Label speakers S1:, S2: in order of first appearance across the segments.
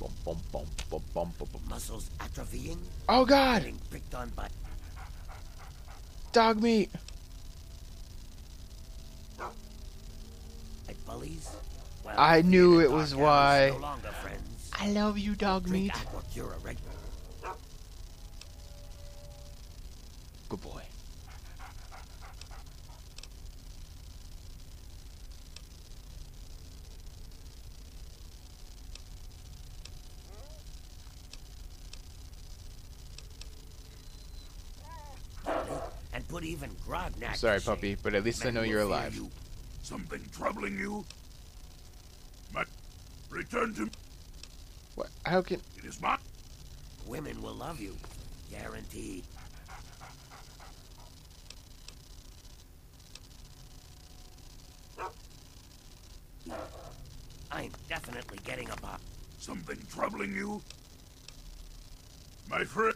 S1: Bum, bum, bum, bum, bum, bum, bum.
S2: Muscles atrophying.
S1: Oh God!
S2: Getting pricked on by
S1: Dog meat!
S2: bullies. Well,
S1: I
S2: for
S1: knew
S2: you to
S1: it
S2: talk
S1: was
S2: out,
S1: why.
S2: no longer friends.
S1: I love you, dog
S2: Drink
S1: meat.
S2: aqua cura regular.
S1: Good boy.
S2: And put even grognac.
S1: Sorry, puppy, but at least I know you're alive.
S3: Something troubling you? Return to...
S1: What? How can...
S3: It is not...
S2: Women will love you. Guaranteed. I'm definitely getting a pop.
S3: Something troubling you? My friend...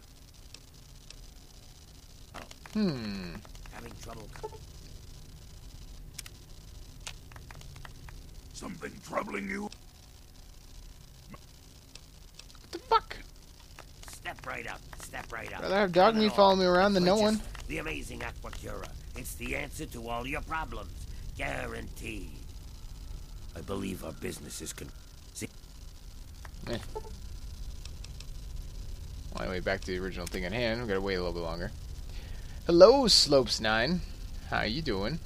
S2: Having trouble.
S3: Something troubling you?
S1: What the fuck?
S2: Step right up. Step right up.
S1: Rather have dog meat follow me around than no one.
S2: The amazing aqua cura. It's the answer to all your problems. Guaranteed. I believe our business is See?
S1: Eh. Well, anyway, back to the original thing at hand. We gotta wait a little bit longer. Hello, Slopes9. How you doing?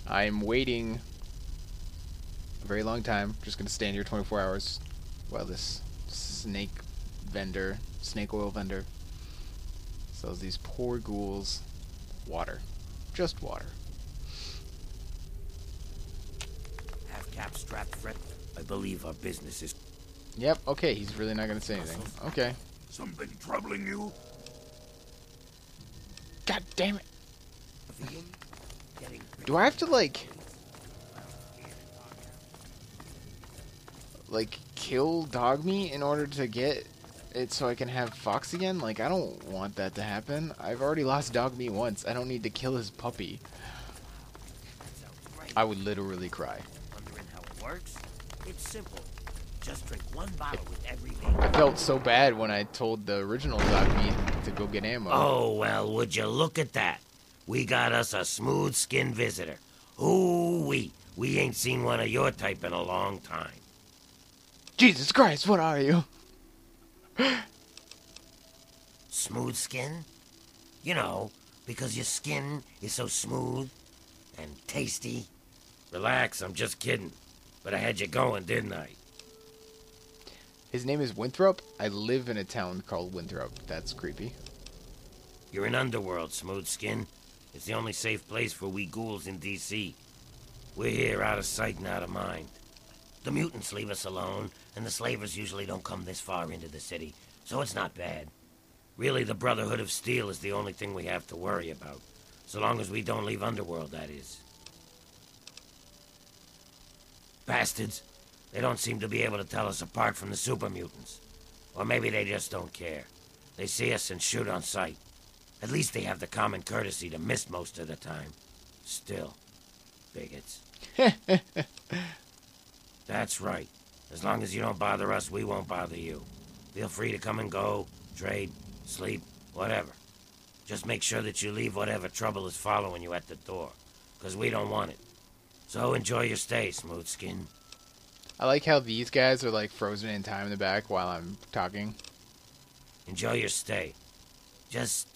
S1: I'm waiting a very long time. Just gonna stand here 24 hours while this snake oil vendor, sells these poor ghouls water. Just water.
S2: Have cap strapped front. I believe our business is...
S1: Yep, okay, he's really not gonna say anything. Okay.
S3: Something troubling you?
S1: God damn it.
S2: Getting
S1: Do I have to, like, kill dog meat in order to get it so I can have Fox again? Like, I don't want that to happen. I've already lost dog meat once. I don't need to kill his puppy. I would literally cry.
S2: Wondering how it works? It's simple. Just drink one bottle with every meal.
S1: I felt so bad when I told the original dog meat to go get ammo.
S2: Oh, well, would you look at that? We got us a smooth-skinned visitor. Ooh-wee. We ain't seen one of your type in a long time.
S1: Jesus Christ, what are you?
S2: Smooth skin? You know, because your skin is so smooth and tasty. Relax, I'm just kidding. But I had you going, didn't I?
S1: His name is Winthrop. I live in a town called Winthrop. That's creepy.
S2: You're in Underworld, smooth skin. It's the only safe place for we ghouls in D.C. We're here out of sight and out of mind. The mutants leave us alone, and the slavers usually don't come this far into the city, so it's not bad. Really, the Brotherhood of Steel is the only thing we have to worry about. So long as we don't leave Underworld, that is. Bastards. They don't seem to be able to tell us apart from the super mutants. Or maybe they just don't care. They see us and shoot on sight. At least they have the common courtesy to miss most of the time. Still, bigots. That's right. As long as you don't bother us, we won't bother you. Feel free to come and go, trade, sleep, whatever. Just make sure that you leave whatever trouble is following you at the door, 'cause we don't want it. So enjoy your stay, smooth skin.
S1: I like how these guys are like frozen in time in the back while I'm talking.
S2: Enjoy your stay. Just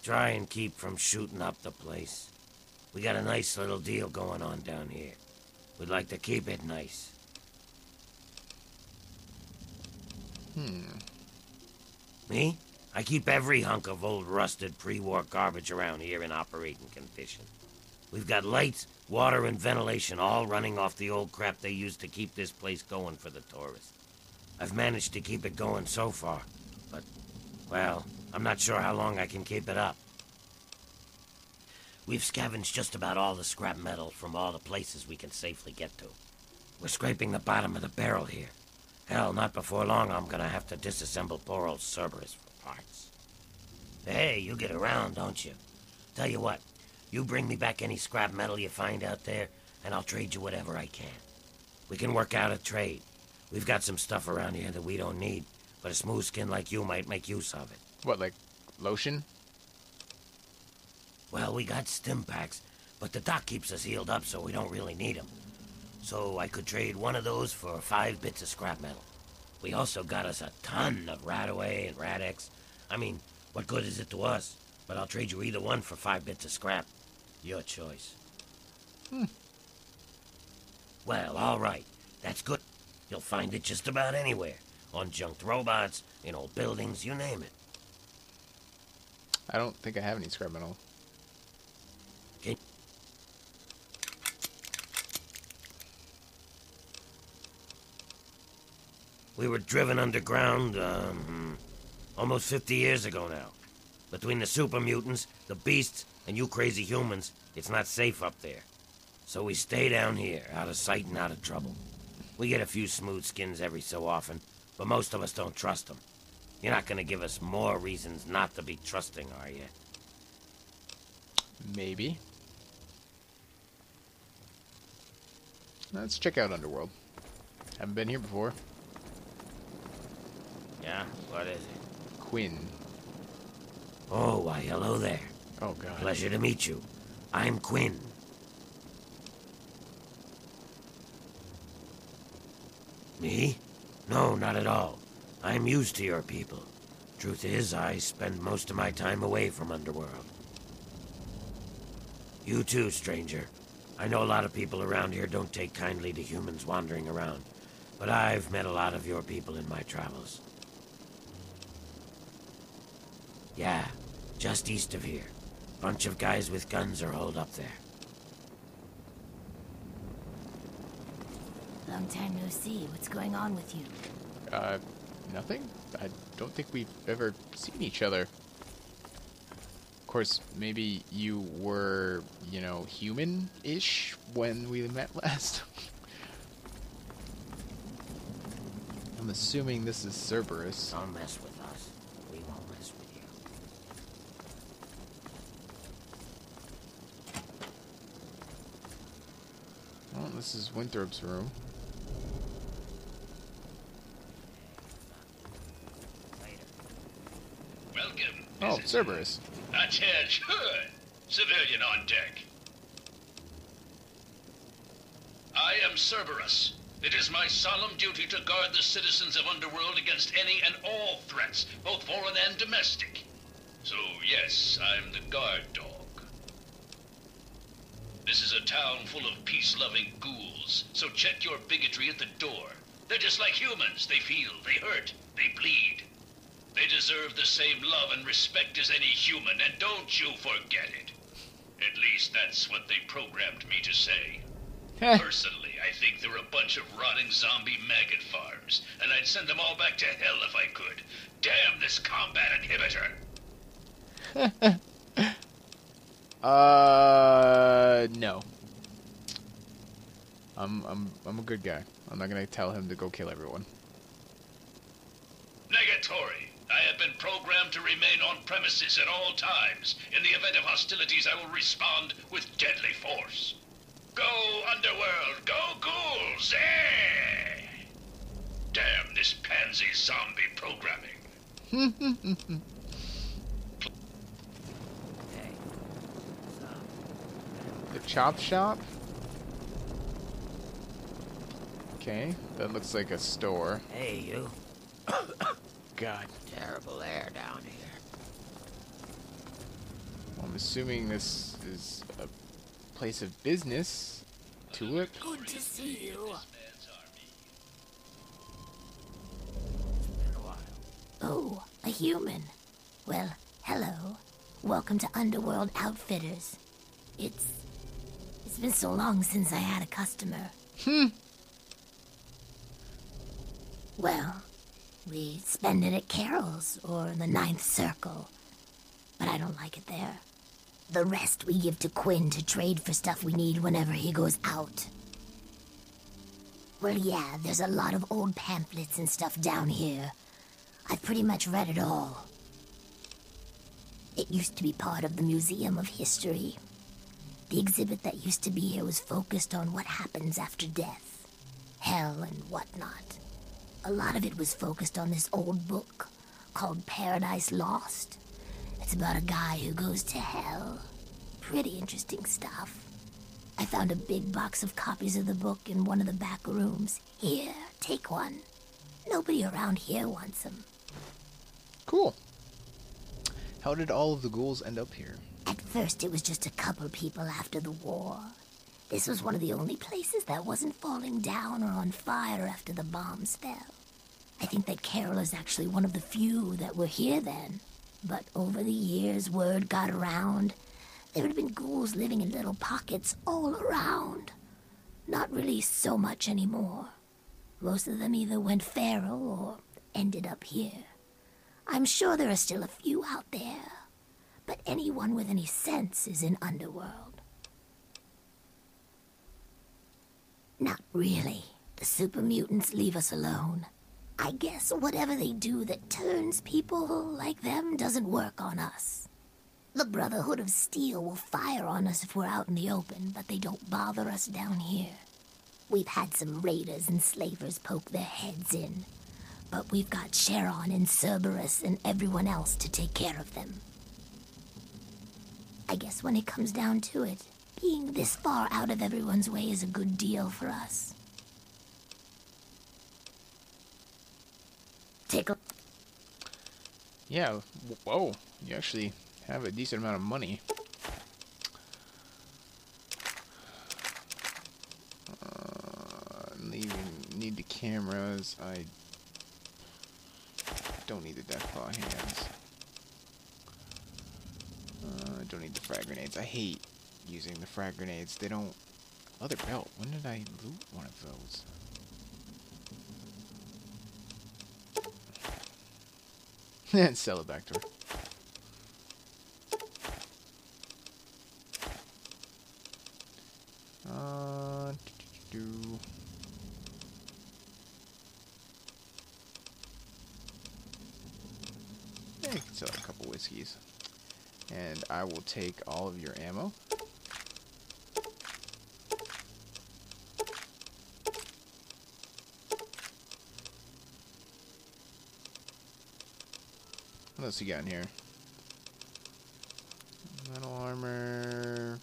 S2: try and keep from shooting up the place. We got a nice little deal going on down here. We'd like to keep it nice. Me? I keep every hunk of old rusted pre-war garbage around here in operating condition. We've got lights, water, and ventilation all running off the old crap they used to keep this place going for the tourists. I've managed to keep it going so far, but, well, I'm not sure how long I can keep it up. We've scavenged just about all the scrap metal from all the places we can safely get to. We're scraping the bottom of the barrel here. Hell, not before long I'm gonna have to disassemble poor old Cerberus for parts. Hey, you get around, don't you? Tell you what, you bring me back any scrap metal you find out there, and I'll trade you whatever I can. We can work out a trade. We've got some stuff around here that we don't need, but a smooth skin like you might make use of it.
S1: What, like lotion?
S2: Well, we got stim packs, but the doc keeps us healed up so we don't really need them. So I could trade one of those for 5 bits of scrap metal. We also got us a ton of Radaway and Radex. I mean, what good is it to us? But I'll trade you either one for 5 bits of scrap. Your choice. Well, all right. That's good. You'll find it just about anywhere. On junked robots, in old buildings, you name it.
S1: I don't think I have any scrap metal.
S2: Okay. We were driven underground, almost 50 years ago now. Between the super mutants, the beasts, and you crazy humans, it's not safe up there. So we stay down here, out of sight and out of trouble. We get a few smooth skins every so often, but most of us don't trust them. You're not gonna give us more reasons not to be trusting, are you?
S1: Maybe. Let's check out Underworld. Haven't been here before.
S2: Yeah? What is it?
S1: Quinn.
S2: Oh, why, hello there.
S1: Oh, God.
S2: Pleasure to meet you. I'm Quinn. Me? No, not at all. I'm used to your people. Truth is, I spend most of my time away from Underworld. You too, stranger. I know a lot of people around here don't take kindly to humans wandering around, but I've met a lot of your people in my travels. Yeah, just east of here. Bunch of guys with guns are holed up there.
S4: Long time no see. What's going on with you?
S1: Nothing? I don't think we've ever seen each other. Of course, maybe you were, you know, human-ish when we met last. I'm assuming this is Cerberus.
S2: Don't mess with us. We won't mess with you.
S1: Well, this is Winthrop's room.
S5: Welcome.
S1: Oh, Cerberus.
S5: Attend. Civilian on deck. I am Cerberus. It is my solemn duty to guard the citizens of Underworld against any and all threats, both foreign and domestic. So, yes, I'm the guard dog. This is a town full of peace-loving ghouls, so check your bigotry at the door. They're just like humans. They feel, they hurt, they bleed. They deserve the same love and respect as any human, and don't you forget it. At least that's what they programmed me to say. Personally, I think they're a bunch of rotting zombie maggot farms, and I'd send them all back to hell if I could. Damn this combat inhibitor!
S1: No. I'm a good guy. I'm not gonna tell him to go kill everyone.
S5: Negatory. I have been programmed to remain on premises at all times. In the event of hostilities, I will respond with deadly force. Go, Underworld! Go, ghouls! Eh! Damn this pansy zombie programming.
S2: Hey.
S1: The chop shop? Okay, that looks like a store.
S2: Hey, you.
S1: God.
S2: Terrible air down here.
S1: I'm assuming this is a place of business. Tulip?
S4: Good to see you.
S2: It's been a while.
S4: Oh, a human. Well, hello. Welcome to Underworld Outfitters. It's been so long since I had a customer. Well, we spend it at Carol's or the Ninth Circle. But I don't like it there. The rest we give to Quinn to trade for stuff we need whenever he goes out. Well, yeah, there's a lot of old pamphlets and stuff down here. I've pretty much read it all. It used to be part of the Museum of History. The exhibit that used to be here was focused on what happens after death. Hell and whatnot. A lot of it was focused on this old book called Paradise Lost. It's about a guy who goes to hell. Pretty interesting stuff. I found a big box of copies of the book in one of the back rooms. Here, take one. Nobody around here wants them.
S1: Cool. How did all of the ghouls end up here?
S4: At first, it was just a couple people after the war. This was one of the only places that wasn't falling down or on fire after the bombs fell. I think that Carol is actually one of the few that were here then. But over the years, word got around. There had been ghouls living in little pockets all around. Not really so much anymore. Most of them either went feral or ended up here. I'm sure there are still a few out there. But anyone with any sense is in Underworld. Not really. The super mutants leave us alone. I guess whatever they do that turns people like them doesn't work on us. The Brotherhood of Steel will fire on us if we're out in the open, but they don't bother us down here. We've had some raiders and slavers poke their heads in, but we've got Sharon and Cerberus and everyone else to take care of them. I guess when it comes down to it, being this far out of everyone's way is a good deal for us. Tickle.
S1: Yeah, whoa, you actually have a decent amount of money. Need the cameras. I don't need the deathclaw hands. I don't need the frag grenades. I hate using the frag grenades. They don't... Leather belt. When did I loot one of those? And sell it back to her. Yeah, you can sell a couple whiskeys. And I will take all of your ammo. What else you got in here? Metal armor.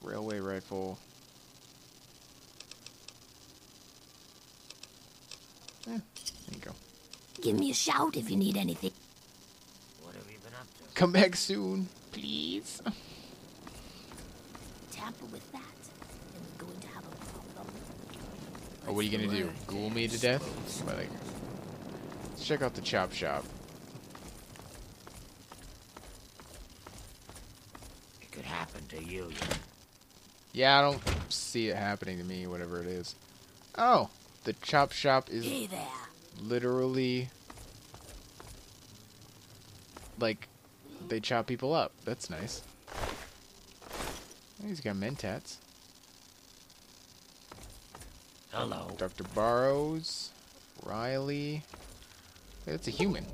S1: Railway rifle. There you go.
S4: Give me a shout if you need anything.
S2: What have you been up to?
S1: Come back soon, please.
S4: Tamper with that, and we're going to have a problem.
S1: Oh, what are you gonna do? Ghoul me to death? But like, let's check out the chop shop.
S2: It could happen to you.
S1: Yeah, I don't see it happening to me, whatever it is. Oh, the chop shop is
S4: Hey there.
S1: literally like they chop people up. That's nice. He's got mentats.
S2: Hello.
S1: Dr. Barrows, Riley. Hey, that's a human.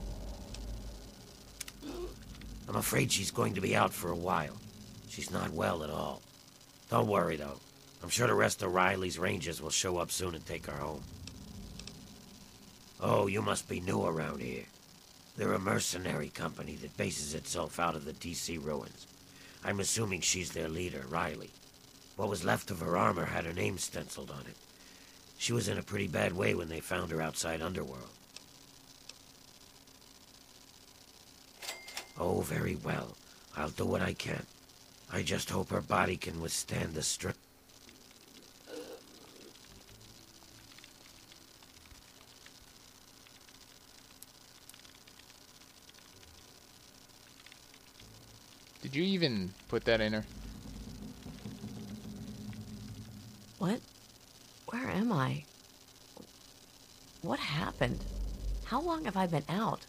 S2: I'm afraid she's going to be out for a while. She's not well at all. Don't worry, though. I'm sure the rest of Riley's rangers will show up soon and take her home. Oh, you must be new around here. They're a mercenary company that bases itself out of the DC ruins. I'm assuming she's their leader, Riley. What was left of her armor had her name stenciled on it. She was in a pretty bad way when they found her outside Underworld. Oh, very well. I'll do what I can. I just hope her body can withstand the strip.
S1: Did you even put that in her?
S6: What? Where am I? What happened? How long have I been out?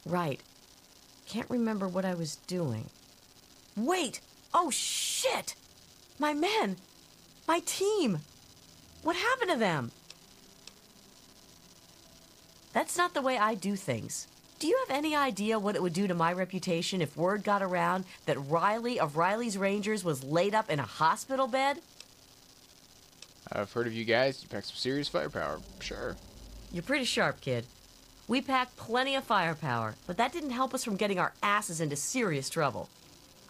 S6: Right. Can't remember what I was doing. Wait! Oh, shit! My men! My team! What happened to them? That's not the way I do things. Do you have any idea what it would do to my reputation if word got around that Riley of Riley's Rangers was laid up in a hospital bed?
S1: I've heard of you guys. You pack some serious firepower. Sure.
S6: You're pretty sharp, kid. We packed plenty of firepower, but that didn't help us from getting our asses into serious trouble.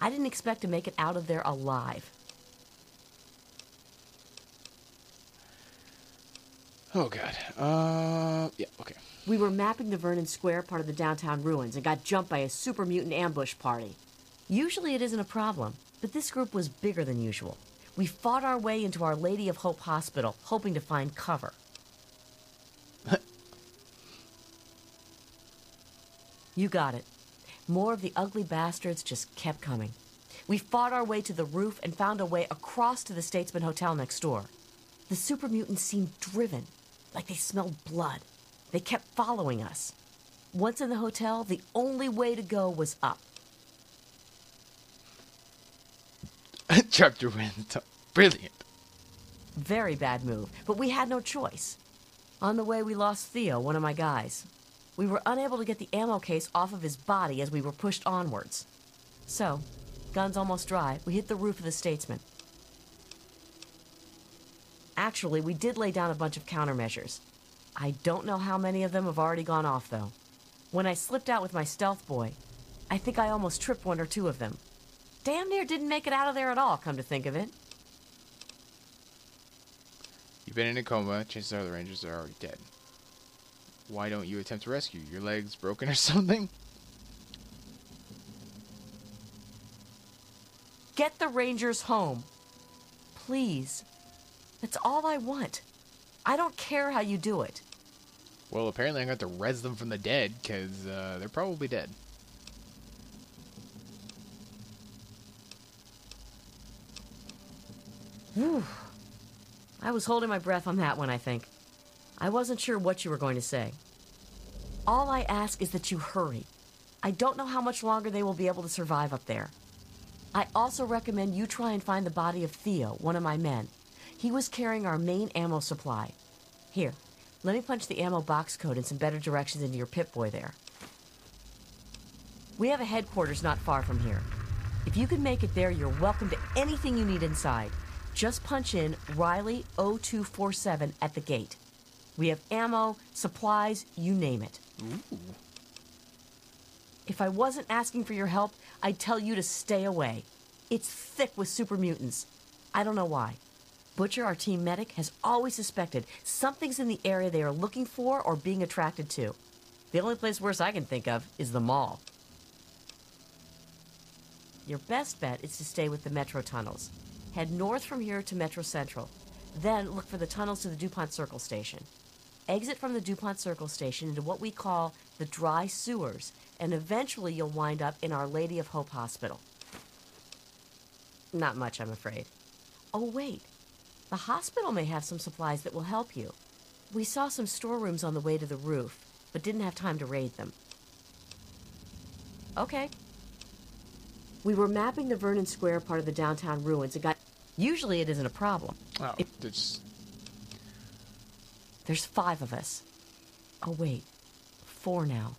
S6: I didn't expect to make it out of there alive.
S1: Oh, God. Yeah, okay.
S6: We were mapping the Vernon Square part of the downtown ruins and got jumped by a super mutant ambush party. Usually it isn't a problem, but this group was bigger than usual. We fought our way into Our Lady of Hope Hospital, hoping to find cover. You got it. More of the ugly bastards just kept coming. We fought our way to the roof and found a way across to the Statesman Hotel next door. The super mutants seemed driven, like they smelled blood. They kept following us. Once in the hotel, the only way to go was up.
S1: Chapter win. Brilliant.
S6: Very bad move, but we had no choice. On the way, we lost Theo, one of my guys. We were unable to get the ammo case off of his body as we were pushed onwards. So, guns almost dry, we hit the roof of the Statesman. Actually, we did lay down a bunch of countermeasures. I don't know how many of them have already gone off, though. When I slipped out with my stealth boy, I think I almost tripped one or two of them. Damn near didn't make it out of there at all, come to think of it.
S1: You've been in a coma. Chances are the Rangers are already dead. Why don't you attempt to rescue? Your leg's broken or something?
S6: Get the Rangers home. Please. That's all I want. I don't care how you do it.
S1: Well, apparently I'm going to have to res them from the dead, because they're probably dead.
S6: Whew. I was holding my breath on that one, I think. I wasn't sure what you were going to say. All I ask is that you hurry. I don't know how much longer they will be able to survive up there. I also recommend you try and find the body of Theo, one of my men. He was carrying our main ammo supply. Here, let me punch the ammo box code and some better directions into your Pip-Boy there. We have a headquarters not far from here. If you can make it there, you're welcome to anything you need inside. Just punch in Riley 0247 at the gate. We have ammo, supplies, you name it.
S1: Ooh.
S6: If I wasn't asking for your help, I'd tell you to stay away. It's thick with super mutants. I don't know why. Butcher, our team medic, has always suspected something's in the area they are looking for or being attracted to. The only place worse I can think of is the mall. Your best bet is to stay with the metro tunnels. Head north from here to Metro Central. Then look for the tunnels to the DuPont Circle Station. Exit from the DuPont Circle Station into what we call the dry sewers, and eventually you'll wind up in Our Lady of Hope Hospital. Not much, I'm afraid. Oh, wait. The hospital may have some supplies that will help you. We saw some storerooms on the way to the roof, but didn't have time to raid them. Okay. We were mapping the Vernon Square part of the downtown ruins and got... Usually it isn't a problem.
S1: Oh,
S6: There's 5 of us. Oh, wait. 4 now.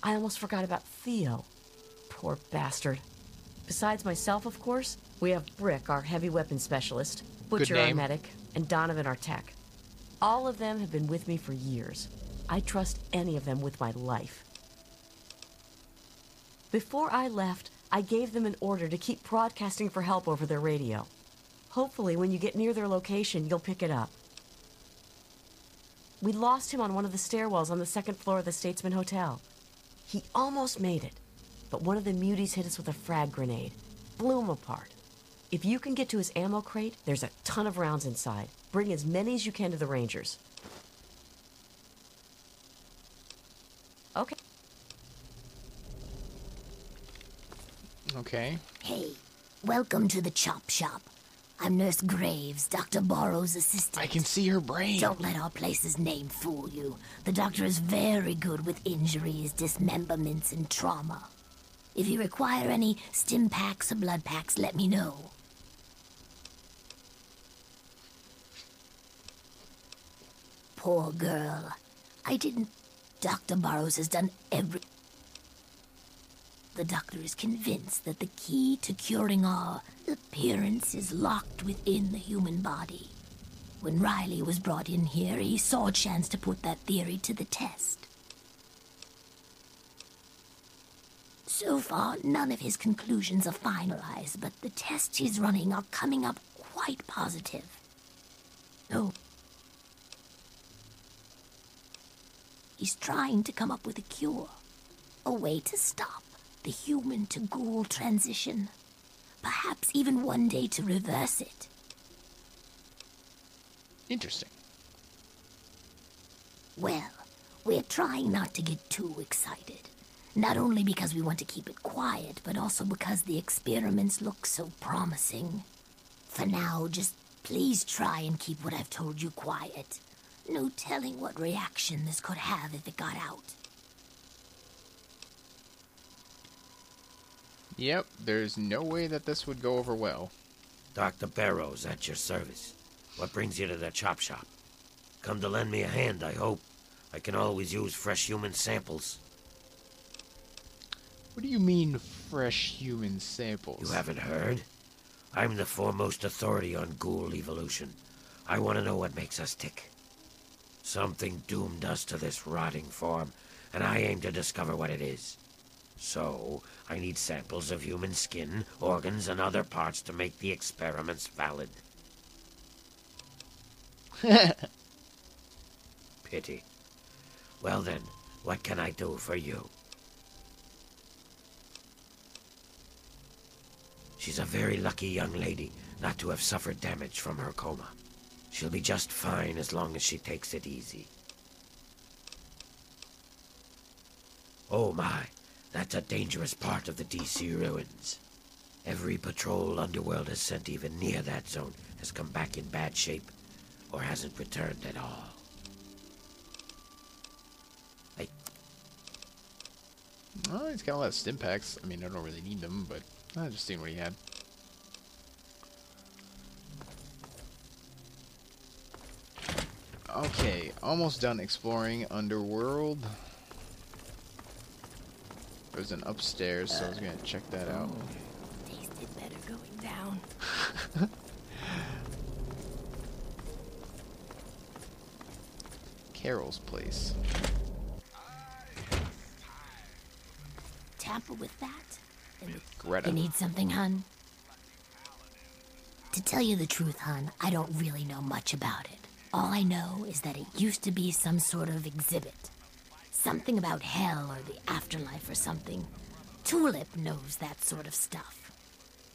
S6: I almost forgot about Theo. Poor bastard. Besides myself, of course, we have Brick, our heavy weapons specialist, Butcher, our medic, and Donovan, our tech. All of them have been with me for years. I trust any of them with my life. Before I left, I gave them an order to keep broadcasting for help over their radio. Hopefully, when you get near their location, you'll pick it up. We lost him on one of the stairwells on the 2nd floor of the Statesman Hotel. He almost made it, but one of the muties hit us with a frag grenade. Blew him apart. If you can get to his ammo crate, there's a ton of rounds inside. Bring as many as you can to the Rangers. Okay.
S1: Okay.
S4: Hey, welcome to the Chop Shop. I'm Nurse Graves, Dr. Borrow's assistant.
S1: I can see her brain.
S4: Don't let our place's name fool you. The doctor is very good with injuries, dismemberments, and trauma. If you require any stim packs or blood packs, let me know. Poor girl. I didn't... Dr. Burrows has done The doctor is convinced that the key to curing all appearance is locked within the human body. When Riley was brought in here, he saw a chance to put that theory to the test. So far, none of his conclusions are finalized, but the tests he's running are coming up quite positive. Oh. He's trying to come up with a cure. A way to stop the human-to-ghoul transition. Perhaps even one day to reverse it.
S1: Interesting.
S4: Well, we're trying not to get too excited. Not only because we want to keep it quiet, but also because the experiments look so promising. For now, just please try and keep what I've told you quiet. No telling what reaction this could have if it got out.
S1: Yep, there's no way that this would go over well.
S2: Dr. Barrows at your service. What brings you to the chop shop? Come to lend me a hand, I hope. I can always use fresh human samples.
S1: What do you mean, fresh human samples?
S2: You haven't heard? I'm the foremost authority on ghoul evolution. I want to know what makes us tick. Something doomed us to this rotting form, and I aim to discover what it is. So, I need samples of human skin, organs, and other parts to make the experiments valid. Pity. Well then, what can I do for you? She's a very lucky young lady not to have suffered damage from her coma. She'll be just fine as long as she takes it easy. Oh my, that's a dangerous part of the DC ruins. Every patrol Underworld has sent even near that zone has come back in bad shape, or hasn't returned at all.
S1: Oh, he's got a lot of stim packs. I mean, I don't really need them, but I just seen what he had. Okay, almost done exploring Underworld. There's an upstairs, so I was gonna check that out.
S4: Tasted better going down.
S1: Carol's place.
S4: Tamper with that?
S1: Greta.
S4: You need something, hun? To tell you the truth, hun, I don't really know much about it. All I know is that it used to be some sort of exhibit. Something about hell or the afterlife or something. Tulip knows that sort of stuff.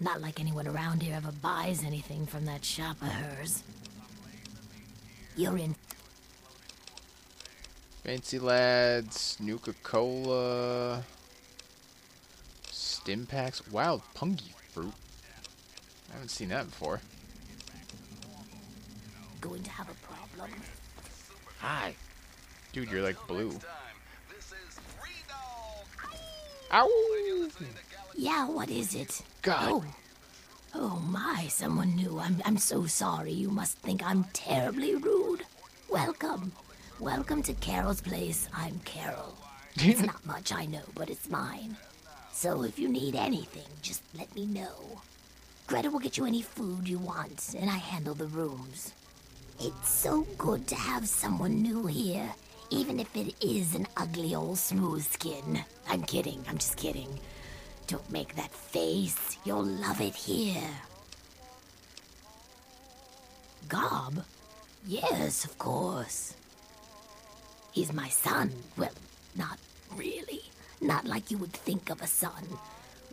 S4: Not like anyone around here ever buys anything from that shop of hers. You're in.
S1: Fancy Lads, Nuka-Cola, Stim Packs, Wild Pungy Fruit. I haven't seen that before.
S4: Going to have a problem.
S2: Hi.
S1: Dude, you're like blue. Ow!
S4: Yeah, what is it?
S1: God.
S4: Oh my, someone new. I'm so sorry. You must think I'm terribly rude. Welcome. Welcome to Carol's place. I'm Carol. It's not much, I know, but it's mine. So if you need anything, just let me know. Greta will get you any food you want, and I handle the rooms. It's so good to have someone new here, even if it is an ugly old smooth skin. I'm kidding, I'm just kidding. Don't make that face. You'll love it here. Gob? Yes, of course. He's my son. Well, not really. Not like you would think of a son.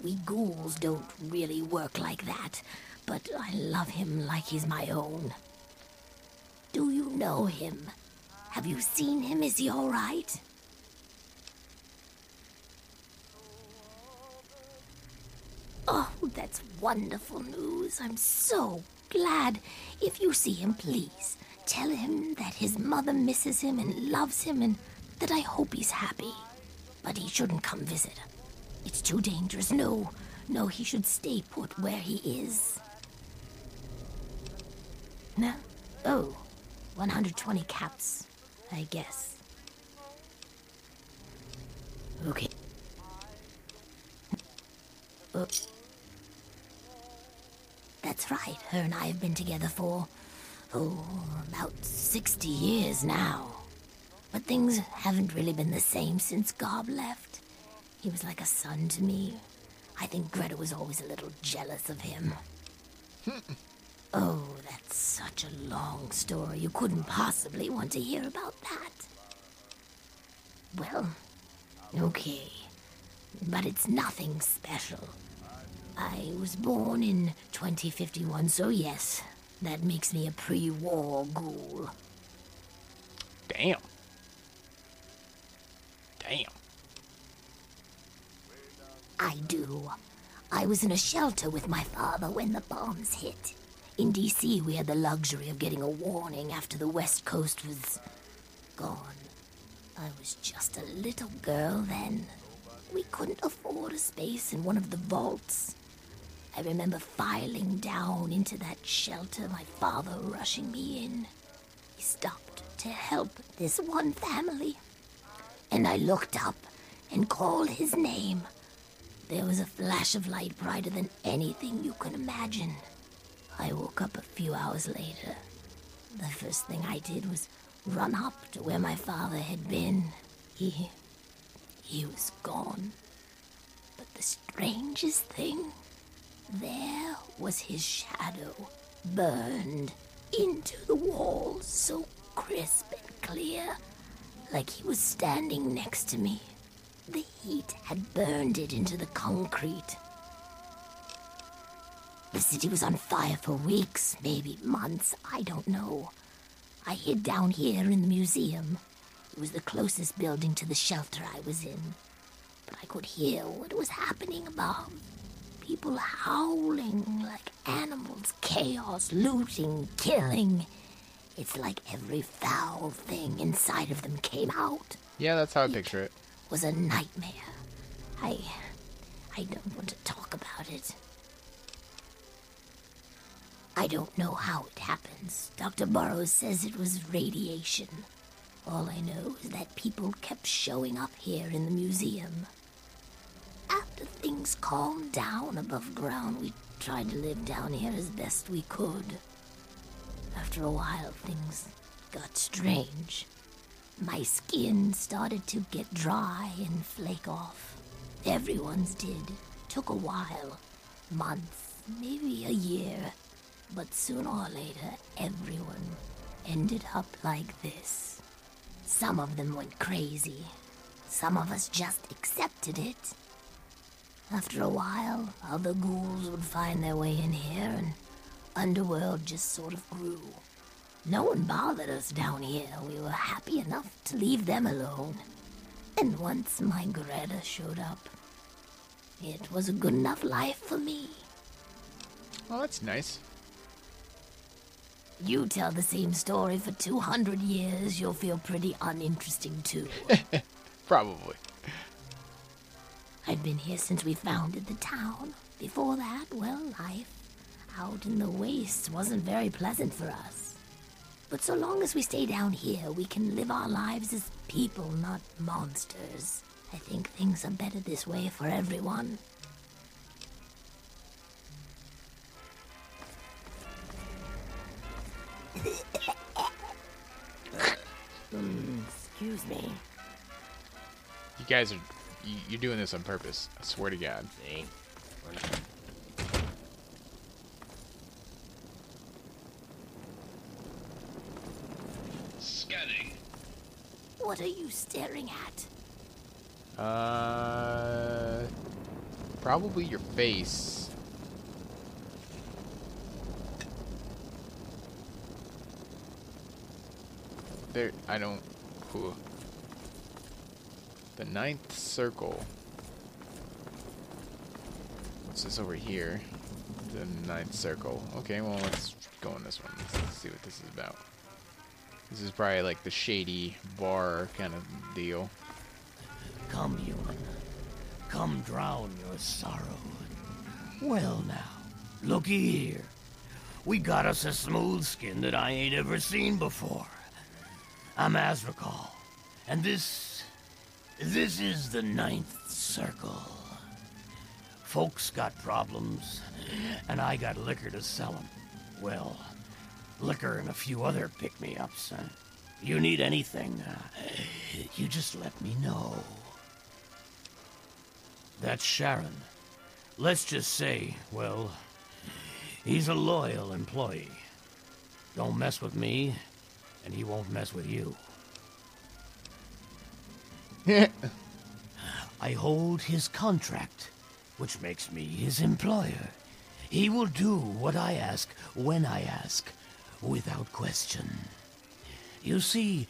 S4: We ghouls don't really work like that, but I love him like he's my own. Do you know him? Have you seen him? Is he all right? Oh, that's wonderful news. I'm so glad. If you see him, please, tell him that his mother misses him and loves him and that I hope he's happy. But he shouldn't come visit. It's too dangerous. No, he should stay put where he is. No? Oh, 120 caps, I guess. Okay. That's right. Her and I have been together for, about 60 years now. But things haven't really been the same since Gob left. He was like a son to me. I think Greta was always a little jealous of him. Oh, that's such a long story. You couldn't possibly want to hear about that. Well, okay. But it's nothing special. I was born in 2051, so yes, that makes me a pre-war ghoul.
S1: Damn. Damn.
S4: I do. I was in a shelter with my father when the bombs hit. In D.C., we had the luxury of getting a warning after the West Coast was gone. I was just a little girl then. We couldn't afford a space in one of the vaults. I remember filing down into that shelter, my father rushing me in. He stopped to help this one family. And I looked up and called his name. There was a flash of light brighter than anything you could imagine. I woke up a few hours later. The first thing I did was run up to where my father had been. He was gone. But the strangest thing, there was his shadow, burned into the wall, so crisp and clear, like he was standing next to me. The heat had burned it into the concrete. The city was on fire for weeks, maybe months, I don't know. I hid down here in the museum. It was the closest building to the shelter I was in. But I could hear what was happening above. People howling like animals, chaos, looting, killing. It's like every foul thing inside of them came out.
S1: Yeah, that's how I picture it.
S4: Was a nightmare. I don't want to talk about it. I don't know how it happens. Dr. Burroughs says it was radiation. All I know is that people kept showing up here in the museum. After things calmed down above ground, we tried to live down here as best we could. After a while, things got strange. My skin started to get dry and flake off. Everyone's did. Took a while. Months, maybe a year. But sooner or later, everyone ended up like this. Some of them went crazy. Some of us just accepted it. After a while, other ghouls would find their way in here, and Underworld just sort of grew. No one bothered us down here. We were happy enough to leave them alone. And once my Greta showed up, it was a good enough life for me.
S1: Oh, that's nice.
S4: You tell the same story for 200 years, you'll feel pretty uninteresting too.
S1: Probably.
S4: I've been here since we founded the town. Before that, well, life out in the wastes wasn't very pleasant for us. But so long as we stay down here, we can live our lives as people, not monsters. I think things are better this way for everyone. Excuse me.
S1: You guys are... You're doing this on purpose. I swear to God.
S2: See?
S5: Scanning.
S4: What are you staring at?
S1: Probably your face. There, I don't... Whew. The 9th circle. What's this over here? The 9th circle. Okay, well, let's go on this one. Let's see what this is about. This is probably like the shady bar kind of deal.
S2: Come, human. Come drown your sorrow. Well now, looky here. We got us a smooth skin that I ain't ever seen before. I'm Azrakal, and this is the 9th circle.
S7: Folks got problems, and I got liquor to sell 'em. Well, liquor and a few other pick-me-ups. You need anything, you just let me know. That's Sharon. Let's just say, well, he's a loyal employee. Don't mess with me, and he won't mess with you. I hold his contract, which makes me his employer. He will do what I ask when I ask, without question. You see,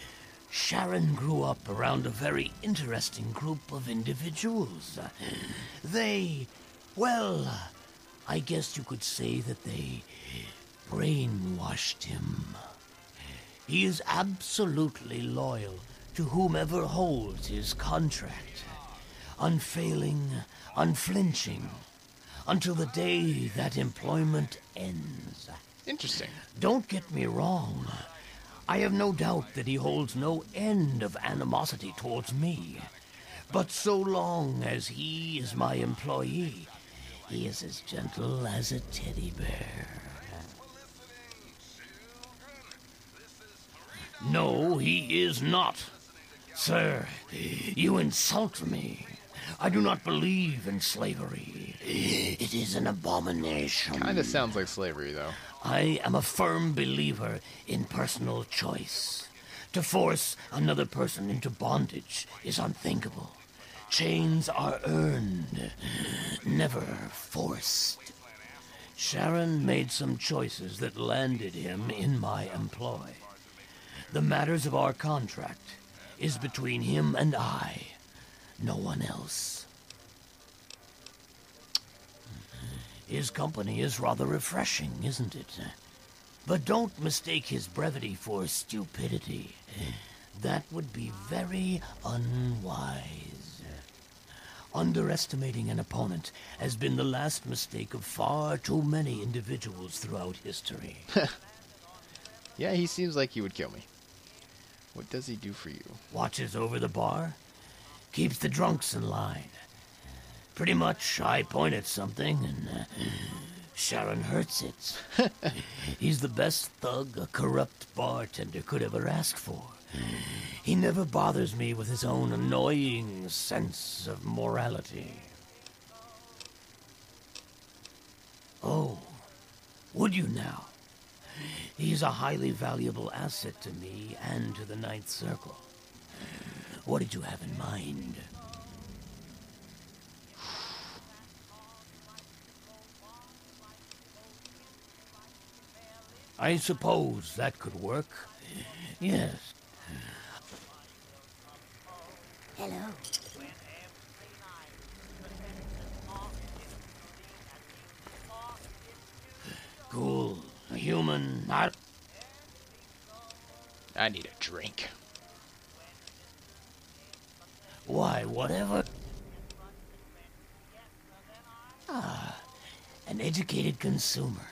S7: Sharon grew up around a very interesting group of individuals. I guess you could say that they brainwashed him. He is absolutely loyal to whomever holds his contract. Unfailing, unflinching, until the day that employment ends.
S1: Interesting.
S7: Don't get me wrong. I have no doubt that he holds no end of animosity towards me. But so long as he is my employee, he is as gentle as a teddy bear. No, he is not. Sir, you insult me. I do not believe in slavery. It is an abomination.
S1: Kinda sounds like slavery, though.
S7: I am a firm believer in personal choice. To force another person into bondage is unthinkable. Chains are earned, never forced. Sharon made some choices that landed him in my employ. The matters of our contract is between him and I, no one else. His company is rather refreshing, isn't it? But don't mistake his brevity for stupidity. That would be very unwise. Underestimating an opponent has been the last mistake of far too many individuals throughout history.
S1: Yeah, he seems like he would kill me. What does he do for you?
S7: Watches over the bar, keeps the drunks in line. Pretty much, I point at something, and Sharon hurts it. He's the best thug a corrupt bartender could ever ask for. He never bothers me with his own annoying sense of morality. Oh, would you now? He's a highly valuable asset to me and to the Ninth Circle. What did you have in mind? I suppose that could work. Yes.
S4: Hello.
S7: Cool. A human, not...
S1: I need a drink.
S7: Why, whatever. An educated consumer.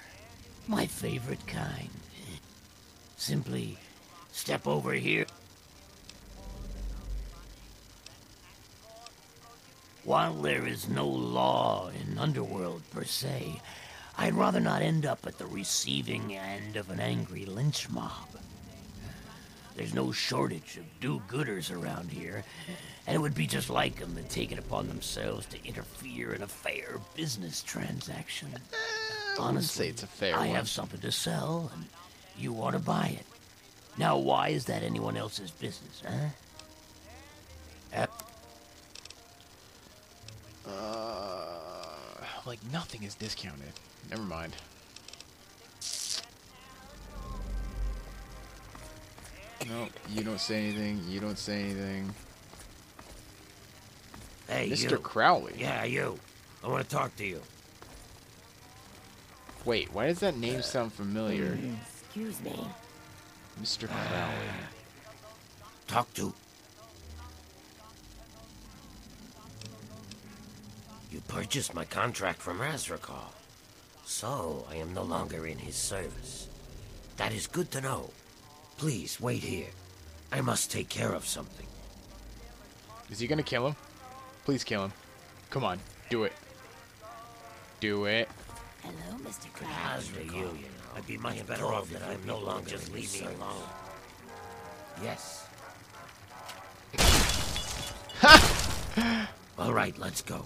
S7: My favorite kind. Simply step over here. While there is no law in Underworld per se, I'd rather not end up at the receiving end of an angry lynch mob. There's no shortage of do-gooders around here, and it would be just like them to take it upon themselves to interfere in a fair business transaction. Honestly,
S1: it's a fair
S7: I
S1: one.
S7: have something to sell, and you want to buy it. Now, why is that anyone else's business, huh?
S1: Like nothing is discounted. Never mind. No, you don't say anything. You don't say anything.
S2: Hey,
S1: Mr.
S2: you.
S1: Crowley.
S2: Yeah, you. I want to talk to you.
S1: Wait, why does that name sound familiar?
S4: Excuse me.
S1: Mr. Crowley.
S2: Talk to. You purchased my contract from Azrakal, so I am no longer in his service. That is good to know. Please, wait here. I must take care of something.
S1: Is he gonna kill him? Please kill him. Come on, do it. do it.
S4: Hello, Mr.
S2: As for you, I'd be much better off that I'm no longer just leave me alone. Yes. All right, let's go.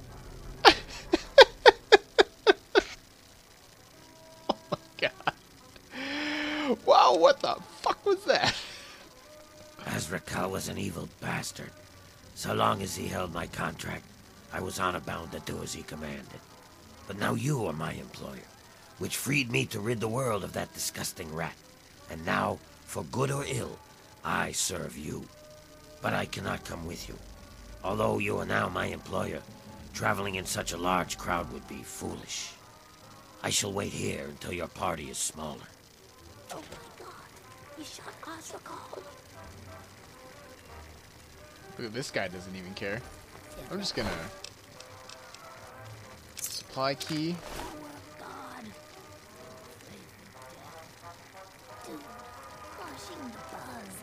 S1: Wow, what the fuck was that?
S2: Azrakal was an evil bastard. So long as he held my contract, I was honor bound to do as he commanded. But now you are my employer, which freed me to rid the world of that disgusting rat. And now, for good or ill, I serve you. But I cannot come with you. Although you are now my employer, traveling in such a large crowd would be foolish. I shall wait here until your party is smaller.
S4: Oh my god, he shot Azrakal.
S1: Look at this guy, doesn't even care. I'm just gonna... Supply key.
S4: Oh god. Dude, crushing the buzz,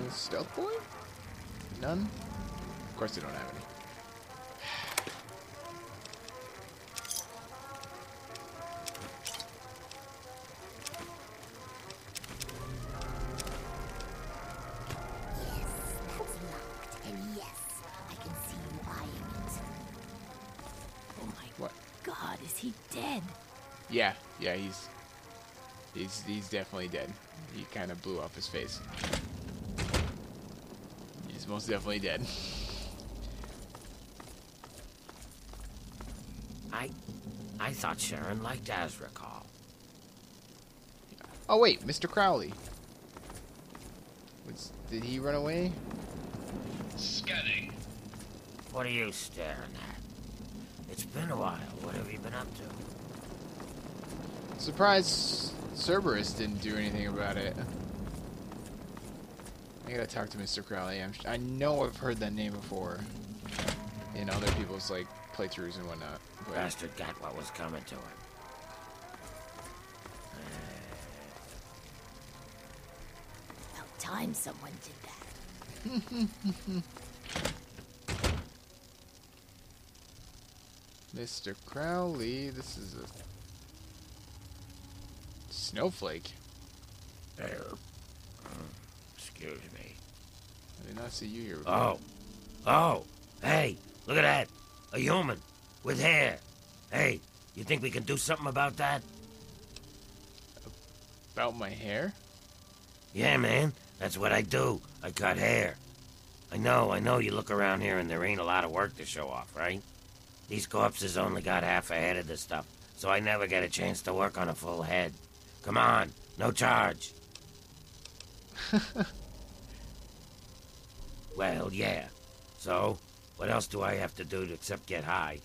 S4: -5.
S1: Stealth boy? None? Of course they don't have any. Yeah, he's definitely dead. He kind of blew off his face. He's most definitely dead.
S2: I thought Sharon liked Azrakal.
S1: Oh wait, Mr. Crowley. Did he run away?
S5: Scanning.
S2: What are you staring at? It's been a while. What have you been up to?
S1: Surprised Cerberus didn't do anything about it. I gotta talk to Mr. Crowley. I know I've heard that name before in other people's like playthroughs and whatnot. But
S2: Bastard got what was coming to him.
S4: About time someone did that.
S1: Mr. Crowley, this is a snowflake.
S2: There. Excuse me.
S1: I did not see you here.
S2: Oh, hey, look at that. A human with hair. Hey, you think we can do something about that?
S1: About my hair?
S2: Yeah, man, that's what I do. I cut hair. I know you look around here and there ain't a lot of work to show off, right? These corpses only got half a head of the stuff, so I never get a chance to work on a full head. Come on, no charge. Well, yeah. So, what else do I have to do except get high?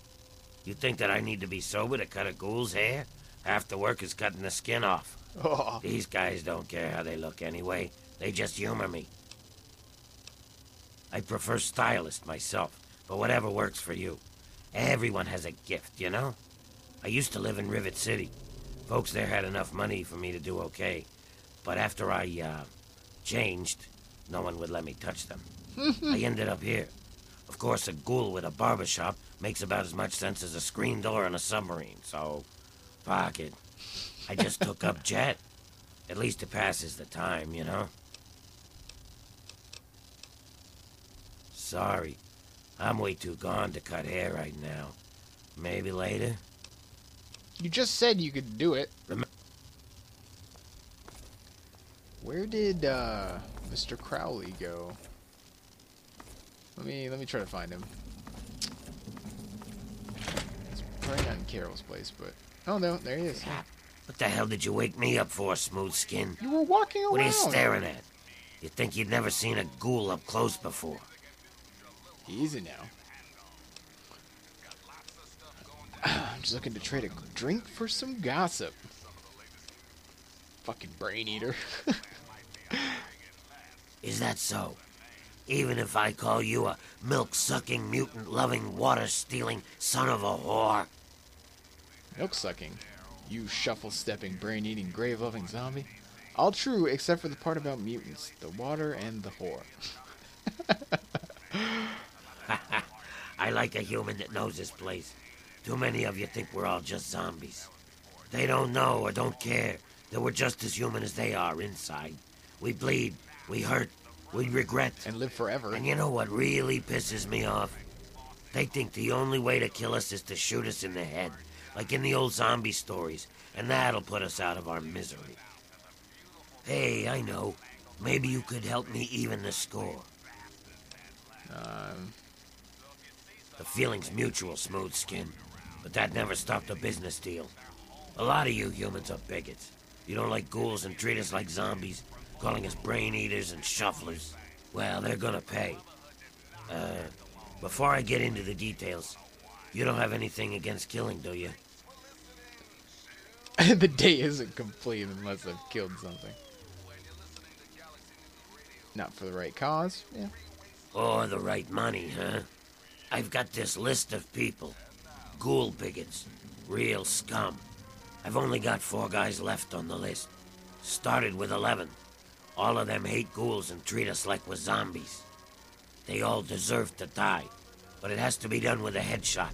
S2: You think that I need to be sober to cut a ghoul's hair? Half the work is cutting the skin off.
S1: Oh.
S2: These guys don't care how they look anyway. They just humor me. I prefer stylist myself, but whatever works for you. Everyone has a gift, you know? I used to live in Rivet City. Folks there had enough money for me to do okay. But after I, changed, no one would let me touch them. I ended up here. Of course, a ghoul with a barbershop makes about as much sense as a screen door on a submarine, so... fuck it. I just took up Jet. At least it passes the time, you know? Sorry. I'm way too gone to cut hair right now. Maybe later?
S1: You just said you could do it. Where did Mr. Crowley go? Let me try to find him. It's probably not in Carol's place, but oh no, there he is.
S2: What the hell did you wake me up for, smooth skin?
S1: You were walking around.
S2: What are you staring at? You think you'd never seen a ghoul up close before?
S1: Easy now. I'm just looking to trade a drink for some gossip. Fucking brain eater.
S2: Is that so? Even if I call you a milk-sucking, mutant-loving, water-stealing son of a whore?
S1: Milk sucking? You shuffle-stepping, brain-eating, grave-loving zombie? All true except for the part about mutants, the water, and the whore.
S2: I like a human that knows his place. Too many of you think we're all just zombies. They don't know or don't care that we're just as human as they are inside. We bleed, we hurt, we regret.
S1: And live forever.
S2: And you know what really pisses me off? They think the only way to kill us is to shoot us in the head, like in the old zombie stories, and that'll put us out of our misery. Hey, I know. Maybe you could help me even the score. The feeling's mutual, Smooth Skin, but that never stopped a business deal. A lot of you humans are bigots. You don't like ghouls and treat us like zombies, calling us brain eaters and shufflers. Well, they're gonna pay. Before I get into the details, you don't have anything against killing, do you?
S1: The day isn't complete unless I've killed something. Not for the right cause, yeah.
S2: Or the right money, huh? I've got this list of people. Ghoul bigots. Real scum. I've only got 4 guys left on the list. Started with 11. All of them hate ghouls and treat us like we're zombies. They all deserve to die, but it has to be done with a headshot.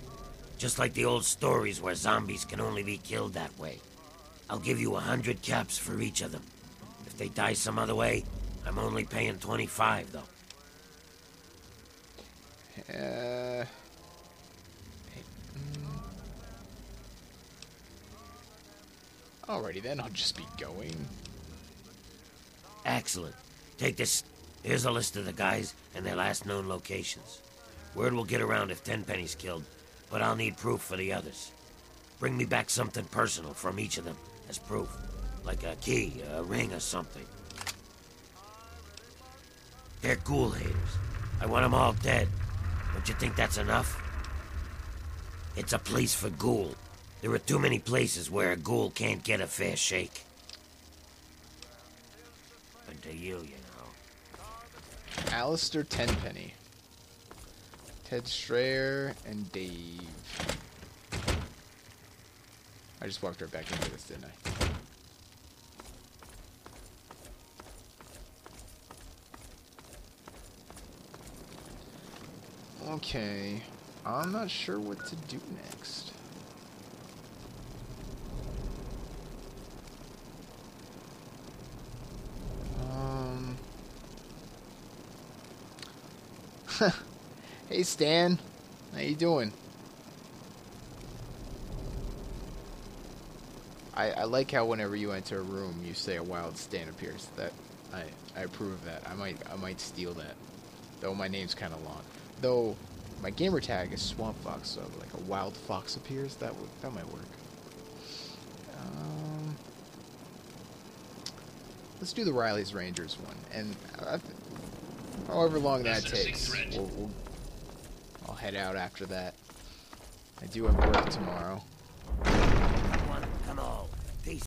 S2: Just like the old stories where zombies can only be killed that way. I'll give you 100 caps for each of them. If they die some other way, I'm only paying 25, though.
S1: Alrighty then, I'll just be going.
S2: Excellent. Take this. Here's a list of the guys and their last known locations. Word will get around if Tenpenny's killed, but I'll need proof for the others. Bring me back something personal from each of them as proof, like a key, a ring, or something. They're ghoul haters. I want them all dead. Don't you think that's enough? It's a place for ghoul. There are too many places where a ghoul can't get a fair shake. But to you, you know.
S1: Alistair Tenpenny. Ted Strayer and Dave. I just walked right back into this, didn't I? Okay. I'm not sure what to do next. Hey Stan, how you doing? I like how whenever you enter a room, you say a wild Stan appears. That I approve of that. I might steal that. Though my name's kind of long. Though my gamer tag is Swampfox, so like a wild fox appears. That might work. Let's do the Riley's Rangers one, and however long that takes, I'll head out after that. I do have work tomorrow.
S2: Come on.